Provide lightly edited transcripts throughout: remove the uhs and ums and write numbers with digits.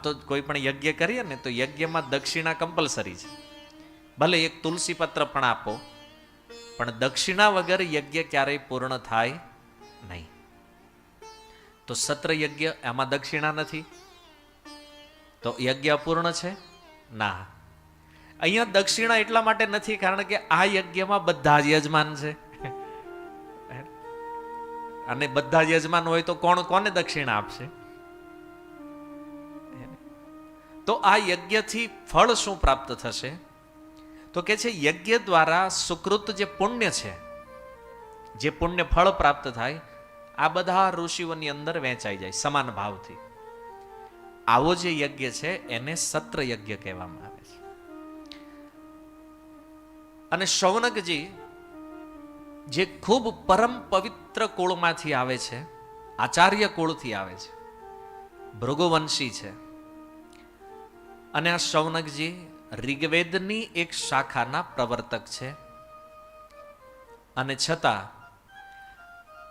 તો કોઈ પણ યજ્ઞ કરીએ ને તો યજ્ઞમાં દક્ષિણા કમ્પલસરી છે. ભલે એક તુલસી પત્ર પણ આપો, પણ દક્ષિણા વગર યજ્ઞ ક્યારેય પૂર્ણ થાય નહીં. તો સત્ર યજ્ઞ એમાં દક્ષિણા નથી તો યજ્ઞ અપૂર્ણ છે ના. અહીંયા દક્ષિણા એટલા માટે નથી કારણ કે આ યજ્ઞમાં બધા જ યજમાન છે, અને બધા જ યજમાન હોય તો કોણ કોને દક્ષિણા આપશે? તો આ યજ્ઞથી ફળ શું પ્રાપ્ત થશે? તો કે છે યજ્ઞ દ્વારા સુકૃત જે પુણ્ય છે, જે પુણ્ય ફળ પ્રાપ્ત થાય, આ બધા ઋષિઓની અંદર વહેંચાઈ જાય સમાન ભાવથી. આવો જે યજ્ઞ છે એને સત્ર યજ્ઞ કહેવામાં આવે છે. અને શૌનકજી જે ખૂબ પરમ પવિત્ર કુળમાંથી આવે છે, આચાર્ય કુળથી આવે છે, ભૃગુવંશી છે. અને આ શૌનકજી ઋગ્વેદની એક શાખાના પ્રવર્તક છે. અને છતાં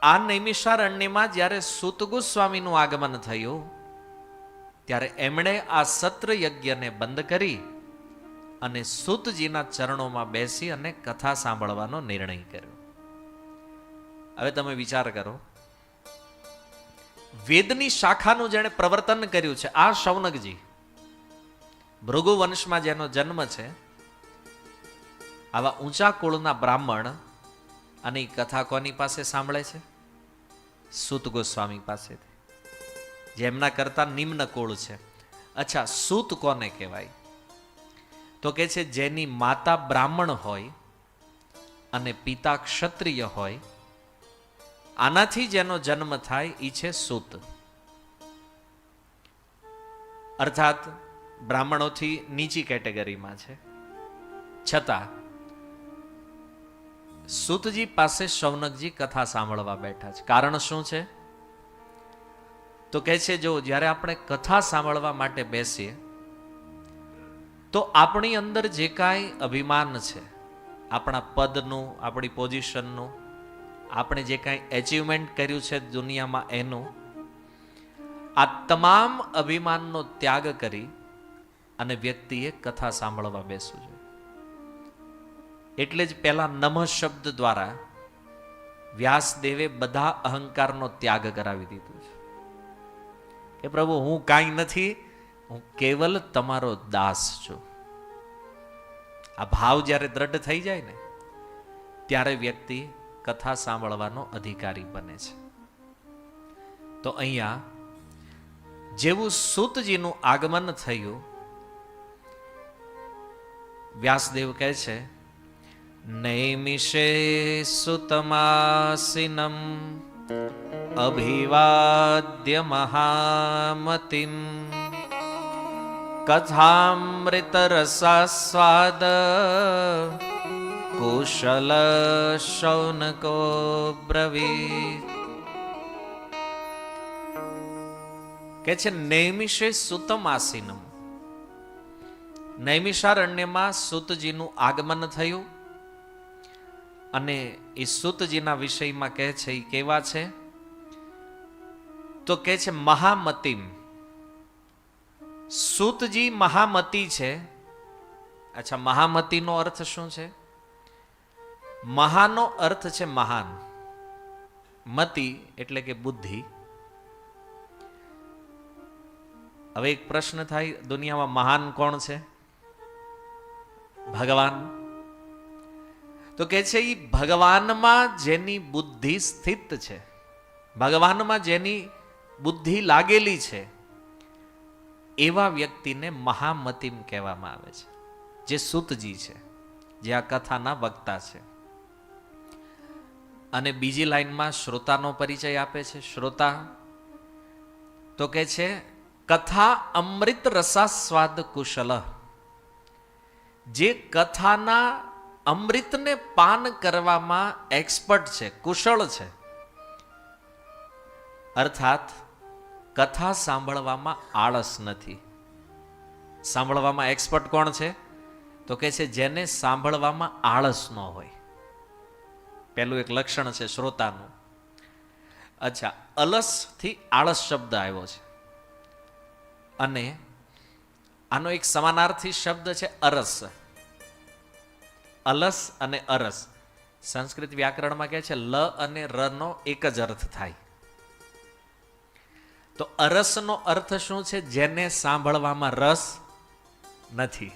આ નૈમિષારણ્યમાં જ્યારે સૂત ગોસ્વામીનું આગમન થયું ત્યારે એમણે આ સત્ર યજ્ઞને બંધ કરી અને સૂતજીના ચરણોમાં બેસી અને કથા સાંભળવાનો નિર્ણય કર્યો. હવે તમે વિચાર કરો, વેદની શાખાનું જેણે પ્રવર્તન કર્યું છે આ શૌનકજી, ભૃગુ વંશમાં જેનો જન્મ છે, આવા ઊંચા કુળના બ્રાહ્મણ, અને એ કથા કોની પાસે સાંભળે છે? સૂત ગોસ્વામી પાસેથી, જેમના કરતા નિમ્ન કુળ છે. અચ્છા, સૂત કોને કહેવાય? તો કે છે જેની માતા બ્રાહ્મણ હોય અને પિતા ક્ષત્રિય હોય, આનાથી જેનો જન્મ થાય એ છે સૂત. અર્થાત બ્રાહ્મણોથી નીચી કેટેગરીમાં છે. છતાં સૂતજી પાસે શૌનકજી કથા સાંભળવા બેઠા છે. કારણ શું છે? તો કહે છે જો જ્યારે આપણે કથા સાંભળવા માટે બેસીએ તો આપણી અંદર જે કાંઈ અભિમાન છે, આપણા પદનું, આપણી પોઝિશનનું, આપણે જે કાંઈ એચિવમેન્ટ કર્યું છે દુનિયામાં એનું, આ તમામ અભિમાનનો ત્યાગ કરી અને વ્યક્તિએ કથા સાંભળવા બેસવું જોઈએ. એટલે જ પહેલા નમઃ શબ્દ દ્વારા વ્યાસદેવે બધા અહંકારનો ત્યાગ કરાવી દીધો છે કે પ્રભુ હું કાંઈ નથી, હું કેવલ તમારો દાસ છું. આ ભાવ જ્યારે દ્રઢ થઈ જાય ને ત્યારે વ્યક્તિ કથા સાંભળવાનો અધિકારી બને છે. તો અહીંયા જેવું સૂતજીનું આગમન થયું, વ્યાસદેવ કહે છે નૈમિષે સુતમાસિનમ અભિવાદ્ય મહામતિમ કથામૃત રસાસ્વાદ કુશલ શૌનકો બ્રવીત. કે છે નૈમિષે સુતમ આસીનમ, નૈમિષારણ્યમાં સૂતજીનું આગમન થયું. અને એ સૂતજીના વિષયમાં કહે છે એ કેવા છે? તો કહે છે મહામતિમ. સૂતજી મહામતી છે. અચ્છા, મહામતીનો અર્થ શું છે? મહાનો અર્થ છે મહાન, મતિ એટલે કે બુદ્ધિ. હવે એક પ્રશ્ન થાય, દુનિયામાં મહાન કોણ છે? ભગવાન. તો કે છે એ ભગવાનમાં જેની બુદ્ધિ સ્થિત છે, ભગવાનમાં જેની બુદ્ધિ લાગેલી છે, એવા વ્યક્તિને મહામતિમ કહેવામાં આવે છે, જે સૂતજી છે, જે આ કથાના વક્તા છે. અને બીજી લાઈનમાં શ્રોતાનો પરિચય આપે છે. શ્રોતા તો કે છે કથા અમૃત રસાસ્વાદ કુશલ, જે કથાના અમૃતને પાન કરવામાં એક્સપર્ટ છે, કુશળ છે. અર્થાત કથા સાંભળવામાં આળસ નથી. સાંભળવામાં એક્સપર્ટ કોણ છે? તો કે છે જેને સાંભળવામાં આળસ ન હોય. પહેલું એક લક્ષણ છે શ્રોતાનું. અચ્છા, અલસ થી આળસ શબ્દ આવ્યો છે. અને આનો એક સમાનાર્થી શબ્દ છે અરસ. અલસ અને અરસ સંસ્કૃત વ્યાકરણમાં કહે છે લ અને ર નો એક જ અર્થ થાય. તો અરસનો અર્થ શું છે? જેને સાંભળવામાં રસ નથી,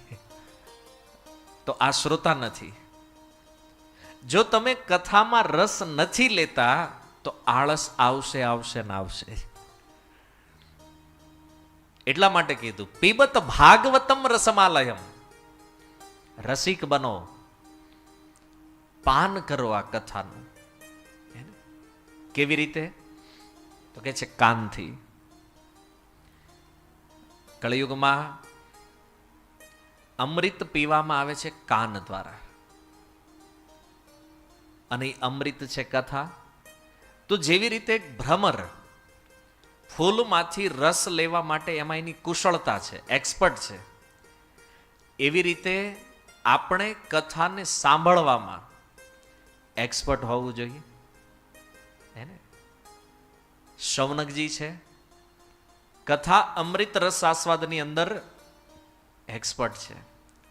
તો આ શ્રોતા નથી. જો તમે કથામાં રસ નથી લેતા તો આળસ આવશે આવશે ને આવશે. એટલા માટે કીધું પીબત ભાગવતમ રસમાલયમ. રસિક બનો, પાન કરો આ કથાનું. કેવી રીતે? તો કે છે કાનથી. કળિયુગમાં અમૃત પીવામાં આવે છે કાન દ્વારા, અને અમૃત છે કથા. તો જેવી રીતે ભ્રમર ફૂલમાંથી રસ લેવા માટે એમાં એની કુશળતા છે, એક્સપર્ટ છે, એવી રીતે આપણે કથાને સાંભળવામાં એક્સપર્ટ હોવું જોઈએ. એને શૌનકજી છે, કથા અમૃત રસ આસ્વાદની અંદર એક્સપર્ટ છે.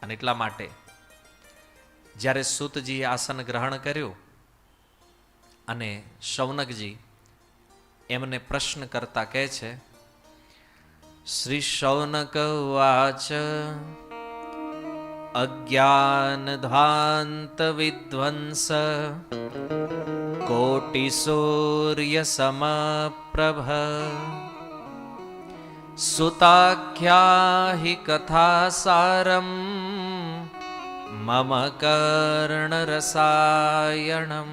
અને એટલા માટે જ્યારે સૂતજીએ આસન ગ્રહણ કર્યું અને શૌનકજી એમને પ્રશ્ન કરતા કહે છે, શ્રી શૌનક વાચ અજ્ઞાન ધાંત વિધ્વંસ કોટિ સૂર્ય સમપ્રભ સુતાખ્યા હિ કથા સારમ મમ કર્ણ રસાયણમ.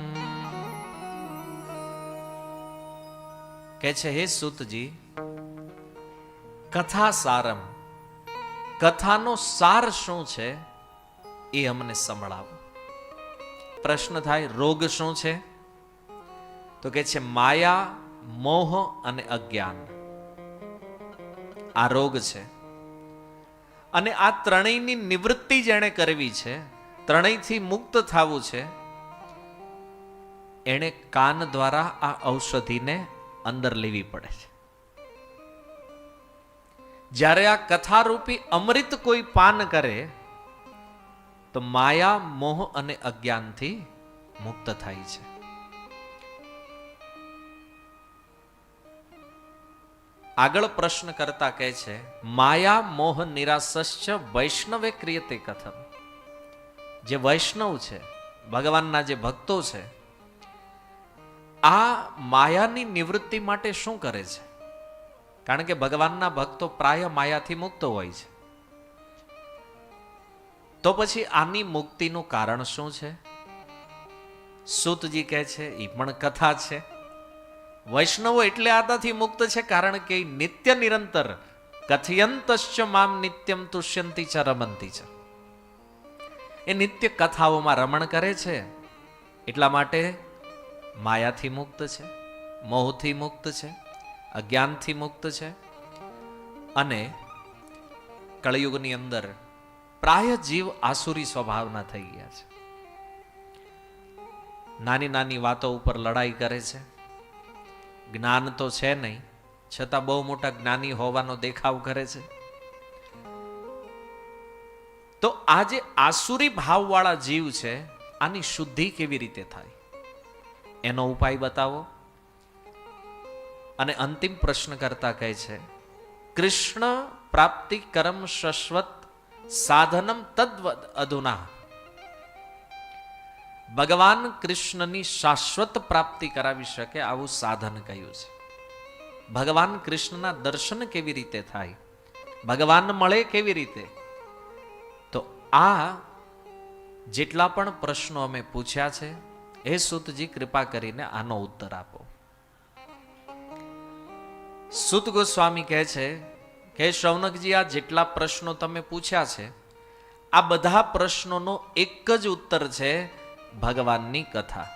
કે છે હે સૂતજી, કથા સારમ, કથાનો સાર શું છે એ અમને સંભળાવો. પ્રશ્ન થાય રોગ શું છે? તો કે છે માયા, મોહ અને અજ્ઞાન. આ રોગ છે. અને આ ત્રણેયની નિવૃત્તિ જેણે કરવી છે, ત્રણેયથી મુક્ત થવું છે, એણે કાન દ્વારા આ ઔષધિને અંદર લેવી પડે છે. જ્યારે આ કથારૂપી અમૃત કોઈ પાન કરે તો માયા, મોહ અને અજ્ઞાનથી મુક્ત થાય છે. આગળ પ્રશ્ન કરતા કહે છે, માયા મોહ નિરાશશ્ચ વૈષ્ણવે ક્રિયતે કથમ. જે વૈષ્ણવ છે, ભગવાનના જે ભક્તો છે, આ માયાની નિવૃત્તિ માટે શું કરે છે? કારણ કે ભગવાનના ભક્તો પ્રાય માયાથી મુક્ત હોય છે. તો પછી આની મુક્તિનું કારણ શું છે? સૂતજી કહે છે એ પણ કથા છે. વૈષ્ણવો એટલે આદાથી મુક્ત છે કારણ કે નિત્ય નિરંતર કથયંતશ્ચ મામ નિત્યમ તુષ્યંતિ ચ રમંતી ચ. એ નિત્ય કથાઓમાં રમણ કરે છે. એટલા માટે માયાથી મુક્ત છે, મોહથી મુક્ત છે, અજ્ઞાનથી મુક્ત છે. અને કળિયુગની અંદર પ્રાય જીવ આસુરી સ્વભાવના થઈ ગયા છે. નાની નાની વાતો ઉપર લડાઈ કરે છે. જ્ઞાન તો છે નહીં, છતાં બહુ મોટા જ્ઞાની હોવાનો દેખાવ કરે છે. તો આ જે આસુરી ભાવવાળા જીવ છે, આની શુદ્ધિ કેવી રીતે થાય એનો ઉપાય બતાવો. અને અંતિમ પ્રશ્ન કરતા કહે છે, કૃષ્ણ પ્રાપ્તિ કરમ શશ્વત સાધનમ તદ્વદ અધુના. ભગવાન કૃષ્ણની શાશ્વત પ્રાપ્તિ કરાવી શકે આવું સાધન કયું છે? ભગવાન કૃષ્ણના દર્શન કેવી રીતે થાય? ભગવાન મળે કેવી રીતે? તો આ જેટલા પણ પ્રશ્નો અમે પૂછ્યા છે, હે સૂતજી કૃપા કરીને આનો ઉત્તર આપો. સૂત ગોસ્વામી કહે છે કે શૌનકજી, આ જેટલા પ્રશ્નો તમે પૂછ્યા છે, આ બધા પ્રશ્નોનો એક જ ઉત્તર છે, ભગવાનની કથા.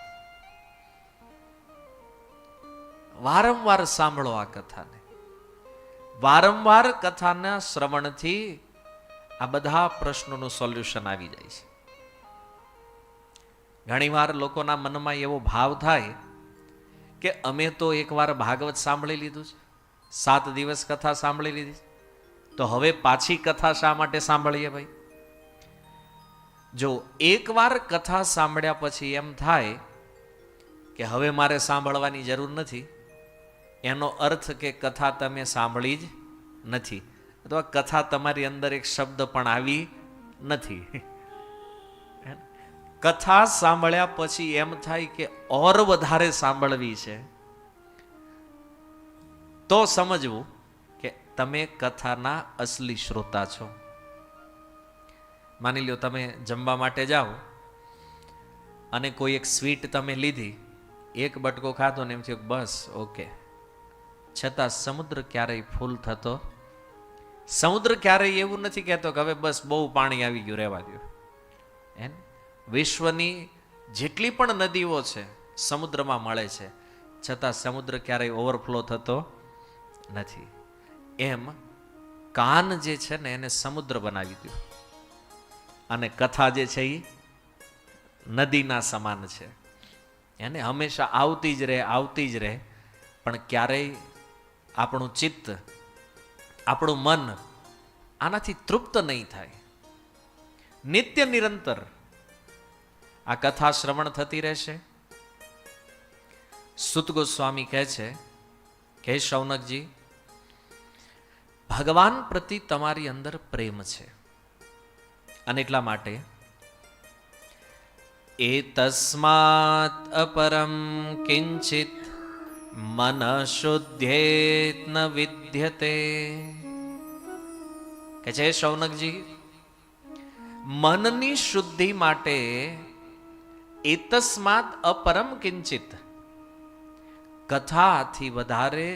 વારંવાર સાંભળો આ કથાને. વારંવાર કથાના શ્રવણથી આ બધા પ્રશ્નોનું સોલ્યુશન આવી જાય છે. ઘણીવાર લોકોના મનમાં એવો ભાવ થાય કે અમે તો એકવાર ભાગવત સાંભળી લીધું છે, 7 દિવસ કથા સાંભળી લીધી, તો હવે પાછી કથા શા માટે સાંભળીએ ભાઈ? જો એકવાર કથા સાંભળ્યા પછી એમ થાય કે હવે મારે સાંભળવાની જરૂર નથી, એનો અર્થ કે કથા તમે સાંભળી જ નથી, અથવા કથા તમારી અંદર એક શબ્દ પણ આવી નથી. કથા સાંભળ્યા પછી એમ થાય કે ઓર વધારે સાંભળવી છે, તો સમજવું કે તમે કથાના અસલી શ્રોતા છો. માની લો તમે જમવા માટે જાઓ અને કોઈ એક સ્વીટ તમે લીધી, એક બટકો ખાધો ને એમ થયું બસ ઓકે, છતાં સમુદ્ર ક્યારેય ફૂલ થતો, સમુદ્ર ક્યારેય એવું નથી કહેતો કે હવે બસ બહુ પાણી આવી ગયું રહેવા દો. વિશ્વની જેટલી પણ નદીઓ છે સમુદ્રમાં મળે છે, છતાં સમુદ્ર ક્યારેય ઓવરફ્લો થતો નથી. એમ કાન જે છે ને એને સમુદ્ર બનાવી દો, અને કથા જે છે એ નદીના સમાન છે. એને હંમેશા આવતી જ રહે, આવતી જ રહે, પણ ક્યારેય આપણું ચિત્ત, આપણું મન આનાથી તૃપ્ત નહીં થાય. નિત્ય નિરંતર આ કથા શ્રવણ થતી રહેશે. સુત ગોસ્વામી કહે છે કે શૌનકજી, ભગવાન પ્રતિ તમારી અંદર પ્રેમ છે, અને એટલા માટે એતસ્માત અપરમ કિંચિત મન શુદ્ધ્યેત ન વિદ્યતે. કે છે શૌનકજી, મનની શુદ્ધિ માટે એતસ્માત અપરમ કિંચિત, કથાથી વધારે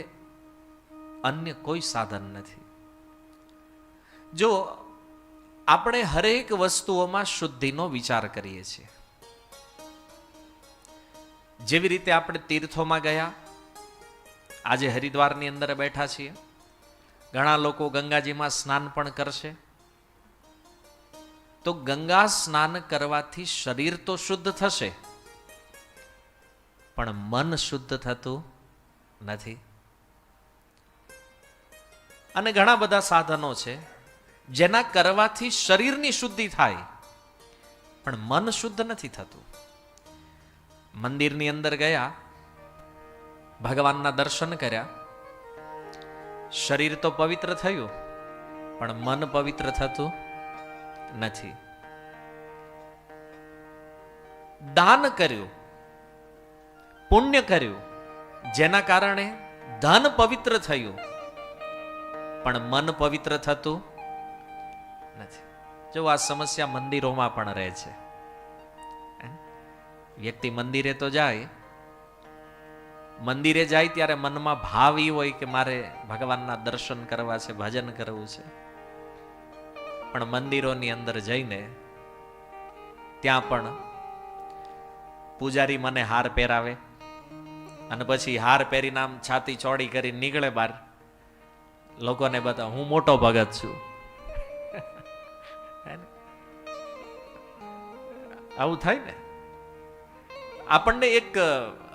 અન્ય કોઈ સાધન નથી. જો આપણે હરેક વસ્તુઓમાં શુદ્ધિનો વિચાર કરીએ છીએ, જેવી રીતે આપણે તીર્થોમાં ગયા, આજે હરિદ્વારની અંદર બેઠા છીએ, ઘણા લોકો ગંગાજીમાં સ્નાન પણ કરશે, તો ગંગા સ્નાન કરવાથી શરીર તો શુદ્ધ થશે, પણ મન શુદ્ધ થતું નથી. અને ઘણા બધા સાધનો છે જેના કરવાથી શરીરની શુદ્ધિ થાય, પણ મન શુદ્ધ નથી થતું. મંદિરની અંદર ગયા, ભગવાનના દર્શન કર્યા, શરીર તો પવિત્ર થયું, પણ મન પવિત્ર થતું નથી. દાન કર્યું, પુણ્ય કર્યું, જેના કારણે ધન પવિત્ર થયું, પણ મન પવિત્ર થતું નથી. જો આ સમસ્યા મંદિરોમાં પણ રહે છે. વ્યક્તિ મંદિરે તો જાય, મંદિરે જાય ત્યારે મનમાં ભાવ એ હોય કે મારે ભગવાનના દર્શન કરવા છે, ભજન કરવું છે, પણ મંદિરોની અંદર જઈને ત્યાં પણ પૂજારી મને હાર પહેરાવે, અને પછી હાર પહેરીને આમ છાતી ચોડી કરી નીકળે બહાર, લોકોને બતાવ હું મોટો ભગત છું. આવું થાય ને, આપણને એક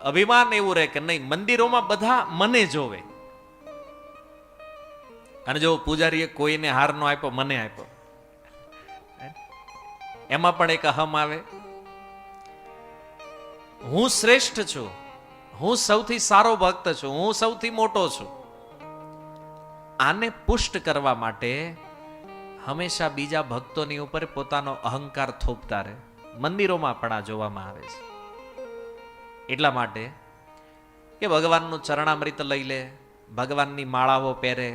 અભિમાન એવું રહે કે નહીં, મંદિરોમાં બધા મને જોવે, અને જો પૂજારીએ કોઈને હાર નો આપ્યો, મને આપ્યો, એમાં પણ એક અહમ આવે, હું શ્રેષ્ઠ છું, હું સૌથી સારો ભક્ત છું, હું સૌથી મોટો છું. આને પુષ્ટ કરવા માટે હંમેશા બીજા ભક્તોની ઉપર પોતાનો અહંકાર થોપતા રહે. મંદિરોમાં પણ આ જોવામાં આવે છે. એટલા માટે કે ભગવાનનું ચરણામૃત લઈ લે, ભગવાનની માળાઓ પહેરે,